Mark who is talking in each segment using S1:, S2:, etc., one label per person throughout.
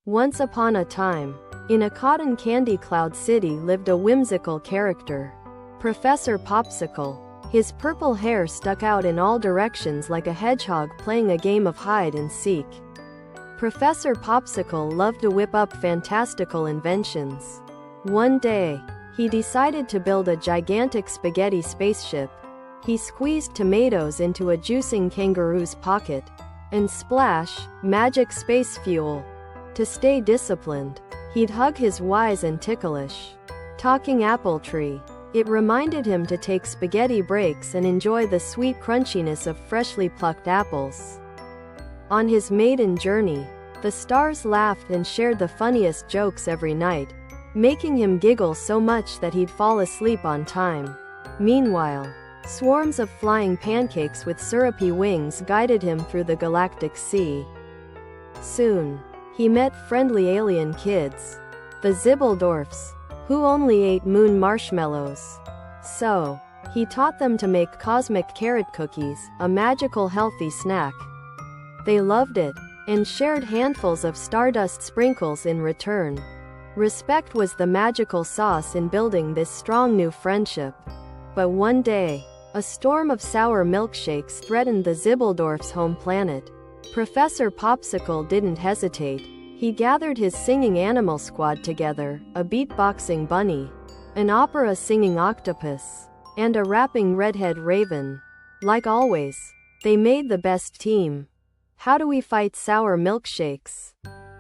S1: Once upon a time, in a cotton candy cloud city lived a whimsical character, Professor Popsicle. His purple hair stuck out in all directions like a hedgehog playing a game of hide and seek. Professor Popsicle loved to whip up fantastical inventions. One day, he decided to build a gigantic spaghetti spaceship. He squeezed tomatoes into a juicing kangaroo's pocket, and splash, magic space fuel. To stay disciplined, he'd hug his wise and ticklish, talking apple tree. It reminded him to take spaghetti breaks and enjoy the sweet crunchiness of freshly plucked apples. On his maiden journey, the stars laughed and shared the funniest jokes every night, making him giggle so much that he'd fall asleep on time. Meanwhile, swarms of flying pancakes with syrupy wings guided him through the galactic sea. Soon, he met friendly alien kids, the Zibbledorfs, who only ate moon marshmallows. So, he taught them to make cosmic carrot cookies, a magical healthy snack. They loved it, and shared handfuls of stardust sprinkles in return. Respect was the magical sauce in building this strong new friendship. But one day, a storm of sour milkshakes threatened the Zibbledorfs' home planet. Professor Popsicle didn't hesitate. He gathered his singing animal squad together, a beatboxing bunny, an opera-singing octopus, and a rapping redhead raven. Like always, they made the best team. "How do we fight sour milkshakes?"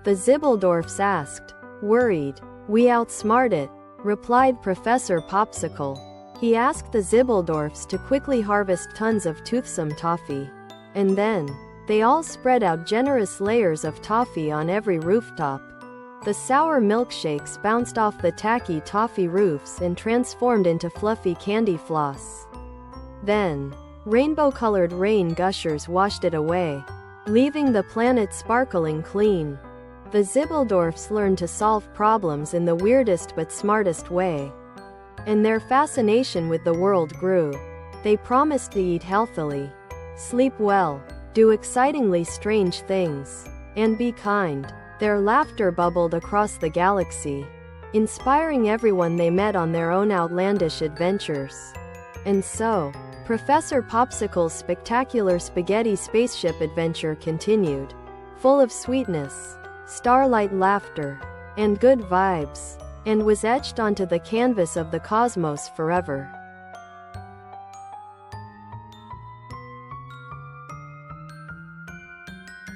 S1: the Zibbledorfs asked, worried. "We outsmart it," replied Professor Popsicle. He asked the Zibbledorfs to quickly harvest tons of toothsome toffee. And then, they all spread out generous layers of toffee on every rooftop. The sour milkshakes bounced off the tacky toffee roofs and transformed into fluffy candy floss. Then, rainbow-colored rain gushers washed it away, leaving the planet sparkling clean. The Zibbledorfs learned to solve problems in the weirdest but smartest way. And their fascination with the world grew. They promised to eat healthily, sleep well, do excitingly strange things, and be kind. Their laughter bubbled across the galaxy, inspiring everyone they met on their own outlandish adventures. And so, Professor Popsicle's spectacular spaghetti spaceship adventure continued, full of sweetness, starlight laughter, and good vibes, and was etched onto the canvas of the cosmos forever.